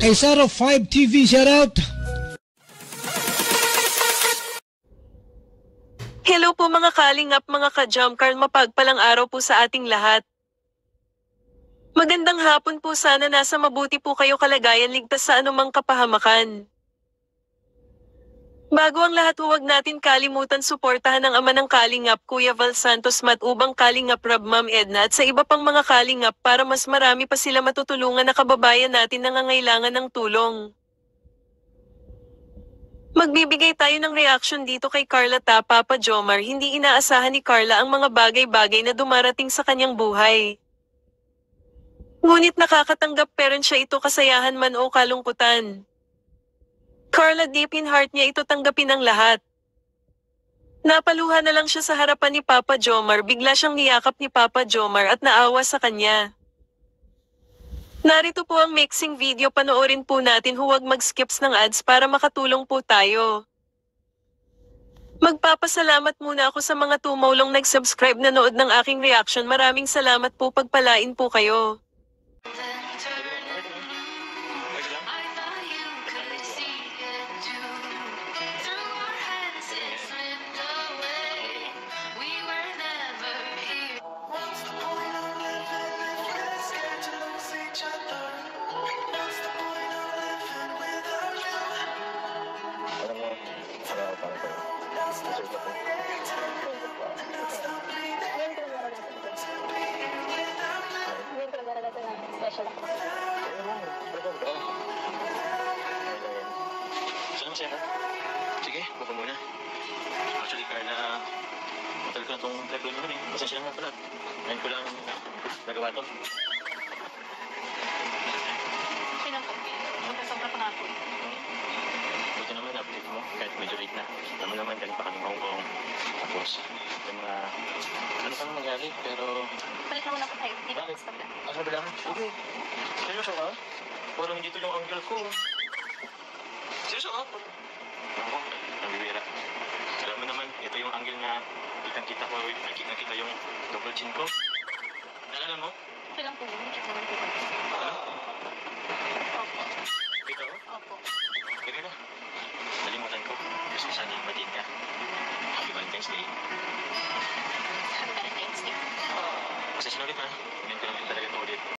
Kay Sarah 5 TV, shoutout. Hello po mga kalingap, mga ka-jump card, mapagpalang araw po sa ating lahat. Magandang hapon po, sana nasa mabuti po kayo kalagayan, ligtas sa anumang kapahamakan. Bago ang lahat, huwag natin kalimutan suportahan ang ama ng Kalingap, Kuya Val Santos, Matubang Kalingap Rab, Ma'am Edna at sa iba pang mga Kalingap para mas marami pa sila matutulungan na kababayan natin na nangangailangan ng tulong. Magbibigay tayo ng reaction dito kay Carla Ta. Papa Jomar, hindi inaasahan ni Carla ang mga bagay-bagay na dumarating sa kanyang buhay. Ngunit nakakatanggap pa rin siya ito, kasayahan man o kalungkutan. Carla, deep in heart niya ito tanggapin ang lahat. Napaluha na lang siya sa harapan ni Papa Jomar, bigla siyang niyakap ni Papa Jomar at naawa sa kanya. Narito po ang mixing video, panoorin po natin, huwag mag-skips ng ads para makatulong po tayo. Magpapasalamat muna ako sa mga tumulong nag-subscribe na nood ng aking reaction. Maraming salamat po, pagpalain po kayo. Sige, baka muna. Actually, Carla, matagal ko na itong tripod mo rin. Pasensya na nga pala. Ngayon ko lang nagawa ito. Sobra pa nga po. Buti naman, update mo. Kahit medyo late na. Alam mo naman, galing pa kami Hong Kong. Tapos, yung mga... ano pang nangyari, pero... Balik na muna po tayo. Dito, Bakit? stop lang. Ano ba lang? Sige. Seryoso ka? Parang hindi ito yung angle ko. Seryoso ka? Ako, nabibira. Alam mo naman, ito yung angle na kitang-kita ko, nakikita yung double chin ko. Naalala mo? Okay lang po. Check naman po kayo.